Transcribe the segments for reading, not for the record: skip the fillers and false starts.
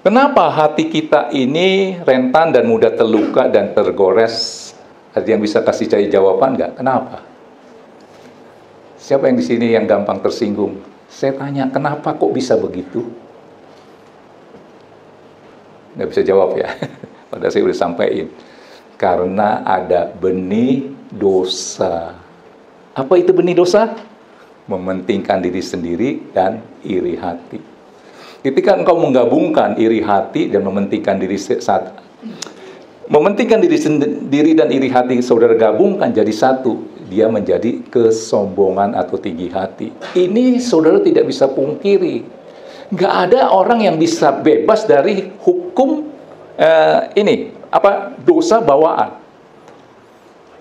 Kenapa hati kita ini rentan dan mudah terluka dan tergores? Ada yang bisa kasih saya jawaban nggak? Kenapa? Siapa yang di sini yang gampang tersinggung? Saya tanya, kenapa kok bisa begitu? Nggak bisa jawab ya. Padahal saya udah sampaikan. Karena ada benih dosa. Apa itu benih dosa? Mementingkan diri sendiri dan iri hati. Ketika engkau menggabungkan iri hati dan mementingkan diri sendiri dan iri hati, saudara gabungkan jadi satu, dia menjadi kesombongan atau tinggi hati. Ini saudara tidak bisa pungkiri. Nggak ada orang yang bisa bebas dari hukum dosa bawaan.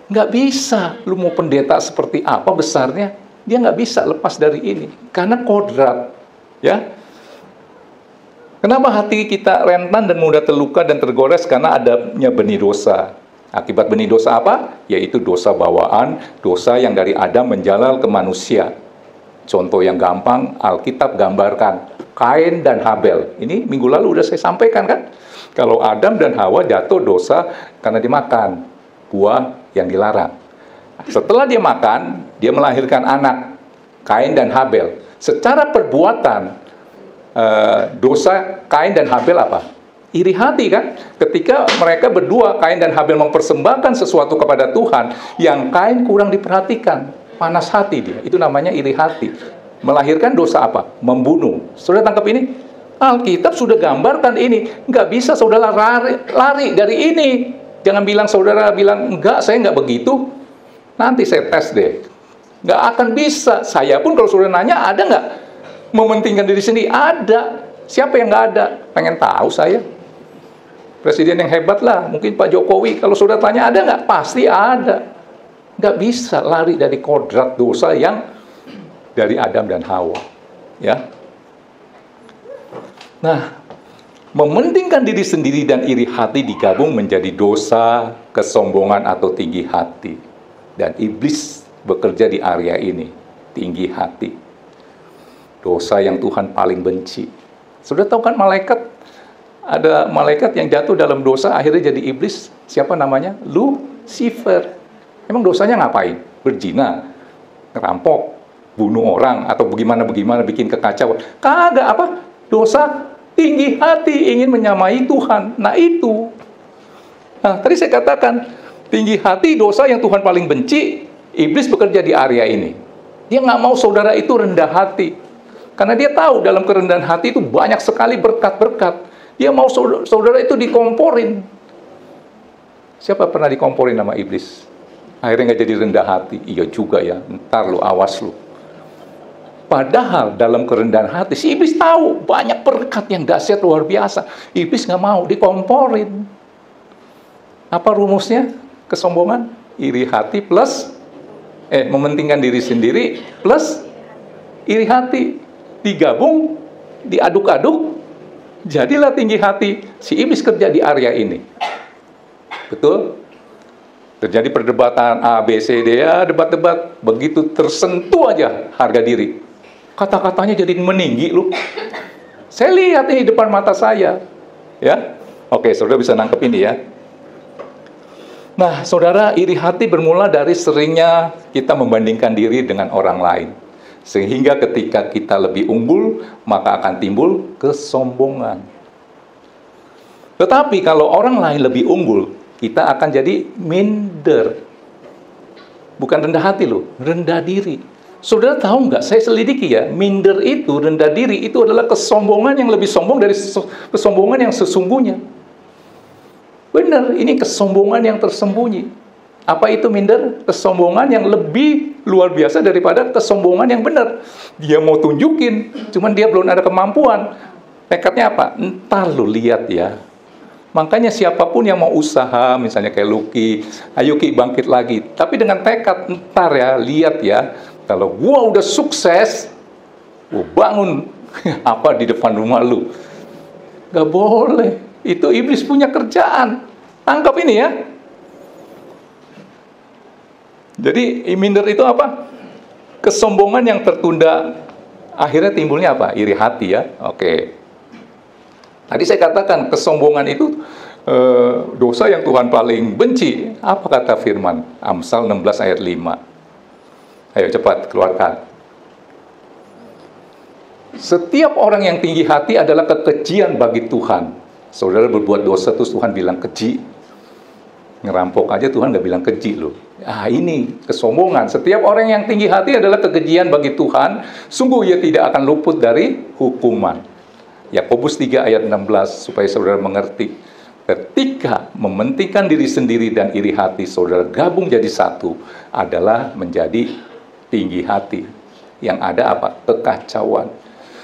Nggak bisa. Lu mau pendeta seperti apa besarnya, dia nggak bisa lepas dari ini. Karena kodrat, ya. Kenapa hati kita rentan dan mudah terluka dan tergores? Karena adanya benih dosa. Akibat benih dosa apa? Yaitu dosa bawaan, dosa yang dari Adam menjalar ke manusia. Contoh yang gampang, Alkitab gambarkan Kain dan Habel. Ini minggu lalu udah saya sampaikan kan? Kalau Adam dan Hawa jatuh dosa karena dimakan buah yang dilarang. Setelah dia makan, dia melahirkan anak, Kain dan Habel. Secara perbuatan, dosa Kain dan Habel apa? Iri hati kan? Ketika mereka berdua, Kain dan Habel mempersembahkan sesuatu kepada Tuhan, yang Kain kurang diperhatikan, panas hati dia. Itu namanya iri hati. Melahirkan dosa apa? Membunuh. Saudara tangkap ini? Alkitab sudah gambarkan ini. Nggak bisa saudara lari dari ini. Jangan bilang saudara bilang, enggak, saya nggak begitu. Nanti saya tes deh. Nggak akan bisa. Saya pun kalau saudara nanya, ada nggak? Mementingkan diri sendiri, ada. Siapa yang nggak ada? Pengen tahu saya. Presiden yang hebat lah, mungkin Pak Jokowi. Kalau sudah tanya ada nggak? Pasti ada. Nggak bisa lari dari kodrat dosa yang dari Adam dan Hawa. Ya. Nah, mementingkan diri sendiri dan iri hati digabung menjadi dosa, kesombongan atau tinggi hati. Dan iblis bekerja di area ini, tinggi hati. Dosa yang Tuhan paling benci. Sudah tahu kan malaikat? Ada malaikat yang jatuh dalam dosa, akhirnya jadi iblis. Siapa namanya? Lucifer. Emang dosanya ngapain? Berzina, ngerampok, bunuh orang, atau bagaimana bikin kekacauan. Kagak apa? Dosa tinggi hati, ingin menyamai Tuhan. Nah itu. Nah, tadi saya katakan, tinggi hati, dosa yang Tuhan paling benci, iblis bekerja di area ini. Dia nggak mau saudara itu rendah hati. Karena dia tahu dalam kerendahan hati itu banyak sekali berkat-berkat. Dia mau saudara itu dikomporin. Siapa pernah dikomporin sama iblis? Akhirnya nggak jadi rendah hati. Iya juga ya, ntar lu awas lu. Padahal dalam kerendahan hati, si iblis tahu banyak berkat yang dahsyat luar biasa. Iblis nggak mau dikomporin. Apa rumusnya? Kesombongan, iri hati plus mementingkan diri sendiri plus iri hati. Digabung, diaduk-aduk, jadilah tinggi hati. Si iblis kerja di area ini. Betul? Terjadi perdebatan A, B, C, D, ya debat-debat. Begitu tersentuh aja harga diri. Kata-katanya jadi meninggi loh. Saya lihat ini depan mata saya. Ya, oke, saudara bisa nangkep ini ya. Nah, saudara, iri hati bermula dari seringnya kita membandingkan diri dengan orang lain. Sehingga ketika kita lebih unggul, maka akan timbul kesombongan. Tetapi kalau orang lain lebih unggul, kita akan jadi minder. Bukan rendah hati loh, rendah diri. Saudara tahu nggak, saya selidiki ya, minder itu, rendah diri itu adalah kesombongan yang lebih sombong dari kesombongan yang sesungguhnya. Benar, ini kesombongan yang tersembunyi. Apa itu minder? Kesombongan yang lebih luar biasa daripada kesombongan yang benar. Dia mau tunjukin, cuman dia belum ada kemampuan. Tekadnya apa? Entar lu lihat ya. Makanya siapapun yang mau usaha, misalnya kayak Lucky, ayo Ki bangkit lagi. Tapi dengan tekad, entar ya, lihat ya. Kalau gua udah sukses, gua bangun apa di depan rumah lu. Gak boleh. Itu iblis punya kerjaan. Tangkap ini ya. Jadi minder itu apa? Kesombongan yang tertunda. Akhirnya timbulnya apa? Iri hati ya. Oke. Tadi saya katakan kesombongan itu dosa yang Tuhan paling benci. Apa kata firman? Amsal 16 ayat 5. Ayo cepat keluarkan. Setiap orang yang tinggi hati adalah kekejian bagi Tuhan. Saudara berbuat dosa terus Tuhan bilang keji. Ngerampok aja Tuhan nggak bilang keji loh. Ini kesombongan. Setiap orang yang tinggi hati adalah kekejian bagi Tuhan. Sungguh ia tidak akan luput dari hukuman. Yakobus 3 ayat 16 supaya saudara mengerti. Ketika mementingkan diri sendiri dan iri hati, saudara gabung jadi satu adalah menjadi tinggi hati. Yang ada apa? Kekacauan.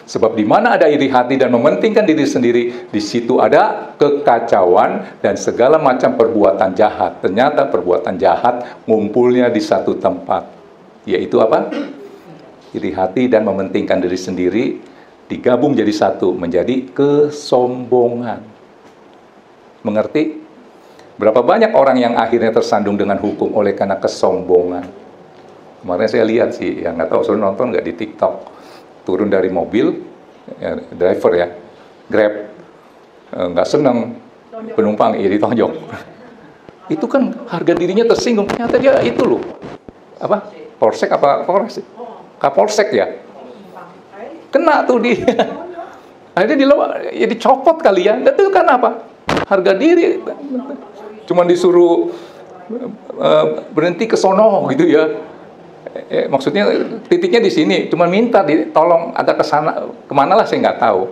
Sebab di mana ada iri hati dan mementingkan diri sendiri, di situ ada kekacauan dan segala macam perbuatan jahat. Ternyata perbuatan jahat ngumpulnya di satu tempat. Yaitu apa? Iri hati dan mementingkan diri sendiri digabung jadi satu, menjadi kesombongan. Mengerti? Berapa banyak orang yang akhirnya tersandung dengan hukum oleh karena kesombongan. Kemarin saya lihat sih, yang nggak tahu saudara nonton nggak di TikTok, turun dari mobil, driver ya, Grab, nggak seneng, penumpang ditonjok. Itu kan harga dirinya tersinggung. Ternyata dia itu loh, apa? Polsek apa? Kapolsek ya? Kena tuh dia. Akhirnya dicopot kali ya. Dan itu kan apa? Harga diri. Cuman disuruh berhenti ke sono gitu ya. Maksudnya titiknya di sini, cuma minta tolong agak ke sana, kemana lah saya nggak tahu.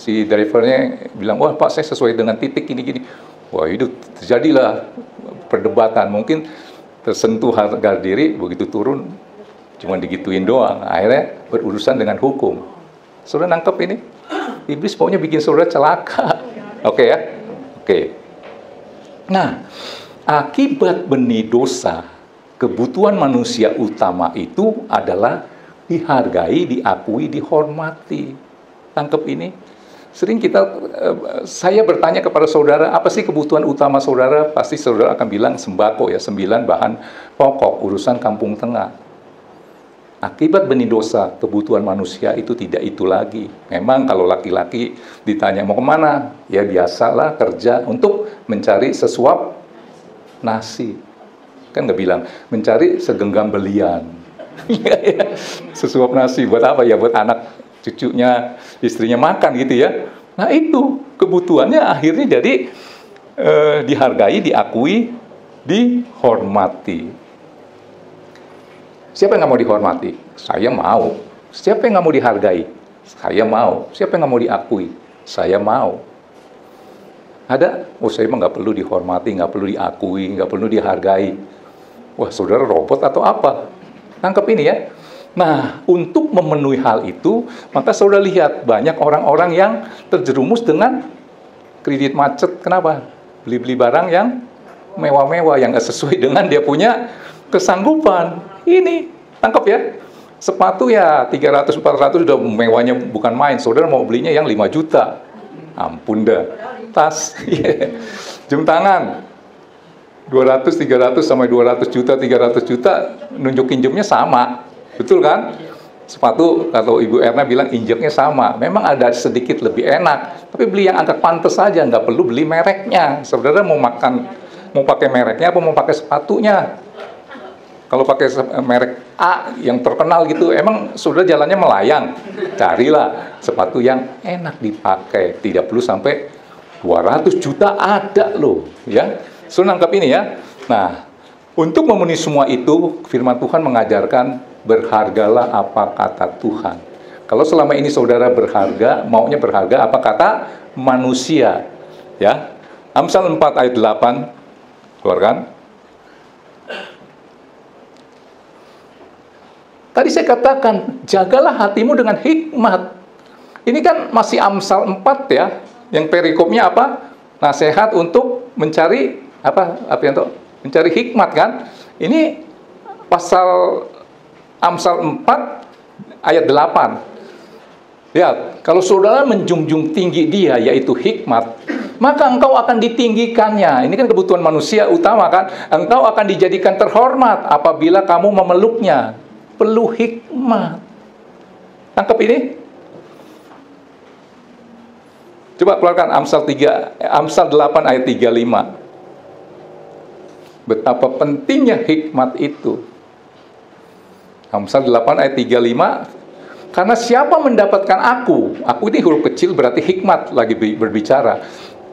Si drivernya bilang, wah Pak saya sesuai dengan titik gini-gini. Wah itu terjadilah perdebatan, mungkin tersentuh harga diri, begitu turun cuma digituin doang. Akhirnya berurusan dengan hukum. Saudara nangkep ini? Iblis pokoknya bikin saudara celaka. Oke ya? Oke. Nah, akibat benih dosa, kebutuhan manusia utama itu adalah dihargai, diakui, dihormati. Tangkep ini? Sering saya bertanya kepada saudara, apa sih kebutuhan utama saudara? Pasti saudara akan bilang sembako ya, 9 bahan pokok, urusan kampung tengah. Akibat benih dosa, kebutuhan manusia itu tidak itu lagi. Memang kalau laki-laki ditanya mau kemana? Ya biasalah kerja untuk mencari sesuap nasi. Kan nggak bilang mencari segenggam belian. Sesuap nasi buat apa ya? Buat anak cucunya, istrinya makan gitu ya. Nah itu kebutuhannya akhirnya jadi dihargai, diakui, dihormati. Siapa yang nggak mau dihormati? Saya mau. Siapa yang nggak mau dihargai? Saya mau. Siapa yang nggak mau diakui? Saya mau. Ada? Oh saya emang nggak perlu dihormati, nggak perlu diakui, nggak perlu dihargai. Wah saudara robot atau apa? Tangkap ini ya. Nah, untuk memenuhi hal itu, maka saudara lihat banyak orang-orang yang terjerumus dengan kredit macet. Kenapa? Beli-beli barang yang mewah-mewah, yang nggak sesuai dengan dia punya kesanggupan. Ini, tangkap ya. Sepatu ya 300-400 udah mewahnya bukan main. Saudara mau belinya yang 5 juta. Ampun dah. Tas, jam tangan 200-300 sampai 200 juta, 300 juta, nunjukin jamnya sama. Betul kan? Sepatu, kalau Ibu Erna bilang injeknya sama. Memang ada sedikit lebih enak, tapi beli yang agak pantas saja, nggak perlu beli mereknya. Saudara mau pakai mereknya apa mau pakai sepatunya? Kalau pakai merek A yang terkenal gitu, emang saudara jalannya melayang. Carilah sepatu yang enak dipakai, tidak perlu sampai 200 juta ada loh, ya. Saudara nangkap ini ya. Nah, untuk memenuhi semua itu, firman Tuhan mengajarkan berhargalah apa kata Tuhan. Kalau selama ini saudara berharga, maunya berharga apa kata manusia, ya. Amsal 4 ayat 8, keluarkan. Tadi saya katakan, jagalah hatimu dengan hikmat. Ini kan masih Amsal 4 ya, yang perikopnya apa? Nasihat untuk mencari mencari hikmat kan? Ini pasal Amsal 4 ayat 8. Lihat, kalau saudara menjunjung tinggi dia, yaitu hikmat, maka engkau akan ditinggikannya. Ini kan kebutuhan manusia utama kan? Engkau akan dijadikan terhormat apabila kamu memeluknya. Perlu hikmat. Tangkap ini? Coba keluarkan Amsal 8 ayat 35. Betapa pentingnya hikmat itu. Amsal 8 ayat 35. Karena siapa mendapatkan aku ini huruf kecil berarti hikmat lagi berbicara.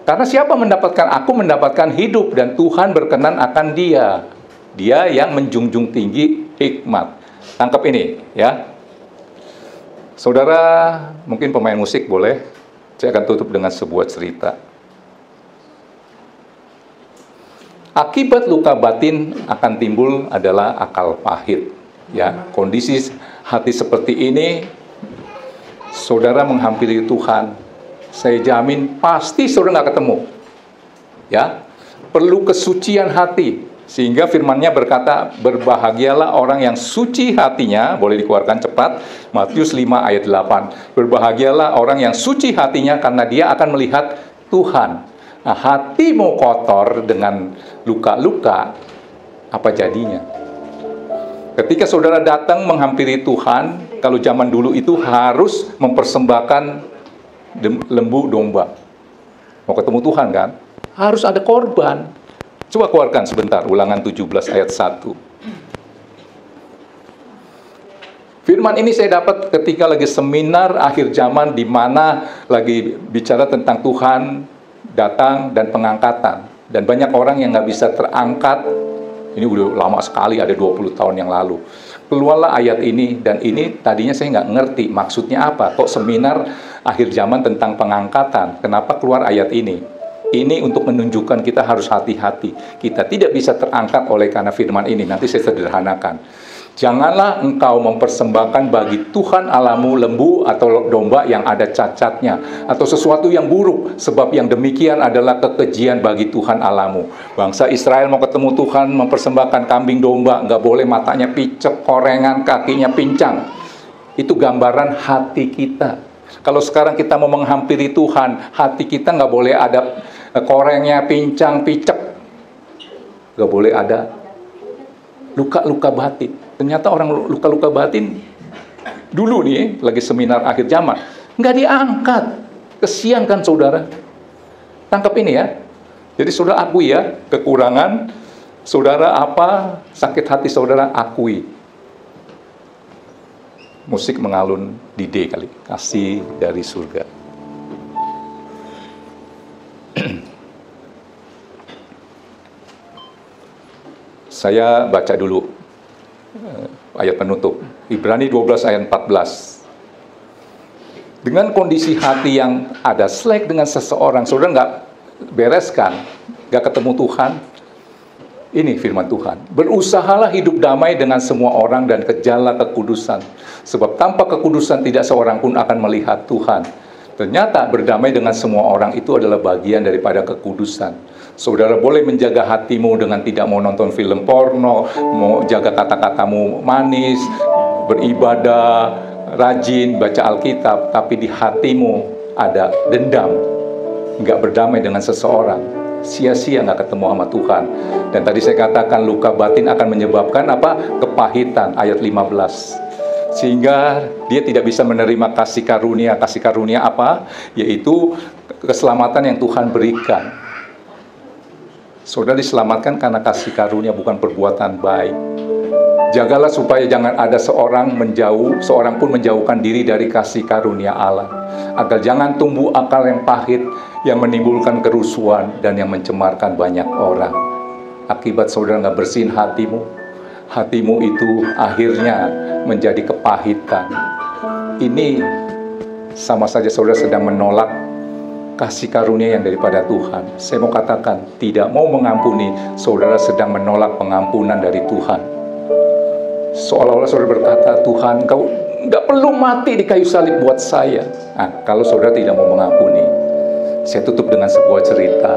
Karena siapa mendapatkan aku mendapatkan hidup, dan Tuhan berkenan akan dia. Dia yang menjunjung tinggi hikmat. Tangkap ini ya. Saudara, mungkin pemain musik boleh. Saya akan tutup dengan sebuah cerita. Akibat luka batin akan timbul adalah akal pahit. Ya, kondisi hati seperti ini, saudara menghampiri Tuhan, saya jamin pasti saudara nggak ketemu. Ya, perlu kesucian hati. Sehingga firman-Nya berkata, berbahagialah orang yang suci hatinya, boleh dikeluarkan cepat, Matius 5 ayat 8. Berbahagialah orang yang suci hatinya, karena dia akan melihat Tuhan. Nah, hatimu kotor dengan luka-luka, apa jadinya? Ketika saudara datang menghampiri Tuhan, kalau zaman dulu itu harus mempersembahkan lembu domba. Mau ketemu Tuhan kan? Harus ada korban. Coba keluarkan sebentar, Ulangan 17 ayat 1. Firman ini saya dapat ketika lagi seminar akhir zaman, di mana lagi bicara tentang Tuhan datang dan pengangkatan. Dan banyak orang yang nggak bisa terangkat. Ini udah lama sekali, ada 20 tahun yang lalu. Keluarlah ayat ini, dan ini tadinya saya nggak ngerti maksudnya apa. Kok seminar akhir zaman tentang pengangkatan, kenapa keluar ayat ini? Ini untuk menunjukkan kita harus hati-hati. Kita tidak bisa terangkat oleh karena firman ini. Nanti saya sederhanakan. Janganlah engkau mempersembahkan bagi Tuhan Allahmu lembu atau domba yang ada cacatnya, atau sesuatu yang buruk, sebab yang demikian adalah kekejian bagi Tuhan Allahmu. Bangsa Israel mau ketemu Tuhan mempersembahkan kambing domba, nggak boleh matanya picek, korengan, kakinya pincang. Itu gambaran hati kita. Kalau sekarang kita mau menghampiri Tuhan, hati kita nggak boleh ada korengnya, pincang, picek. Nggak boleh ada luka-luka batin. Ternyata orang luka-luka batin dulu nih, lagi seminar akhir zaman, nggak diangkat. Kesian kan saudara? Tangkap ini ya. Jadi saudara akui ya, kekurangan saudara apa, sakit hati saudara akui. Musik mengalun di D kali, kasih dari surga. Saya baca dulu ayat penutup, Ibrani 12 ayat 14. Dengan kondisi hati yang ada slack dengan seseorang, saudara nggak bereskan, nggak ketemu Tuhan. Ini firman Tuhan. Berusahalah hidup damai dengan semua orang dan kejarlah kekudusan. Sebab tanpa kekudusan tidak seorang pun akan melihat Tuhan. Ternyata berdamai dengan semua orang itu adalah bagian daripada kekudusan. Saudara boleh menjaga hatimu dengan tidak mau nonton film porno, mau jaga kata-katamu manis, beribadah, rajin, baca Alkitab, tapi di hatimu ada dendam, nggak berdamai dengan seseorang, sia-sia nggak ketemu sama Tuhan. Dan tadi saya katakan luka batin akan menyebabkan apa? Kepahitan, ayat 15. Sehingga dia tidak bisa menerima kasih karunia. Kasih karunia apa? Yaitu keselamatan yang Tuhan berikan. Saudara diselamatkan karena kasih karunia, bukan perbuatan baik. Jagalah supaya jangan ada seorang pun menjauhkan diri dari kasih karunia Allah. Agar jangan tumbuh akal yang pahit, yang menimbulkan kerusuhan dan yang mencemarkan banyak orang. Akibat saudara nggak bersihin hatimu itu akhirnya menjadi kepahitan. Ini sama saja saudara sedang menolak kasih karunia yang daripada Tuhan. Saya mau katakan, tidak mau mengampuni, saudara sedang menolak pengampunan dari Tuhan. Seolah-olah saudara berkata, Tuhan, Engkau nggak perlu mati di kayu salib buat saya. Nah, kalau saudara tidak mau mengampuni, saya tutup dengan sebuah cerita.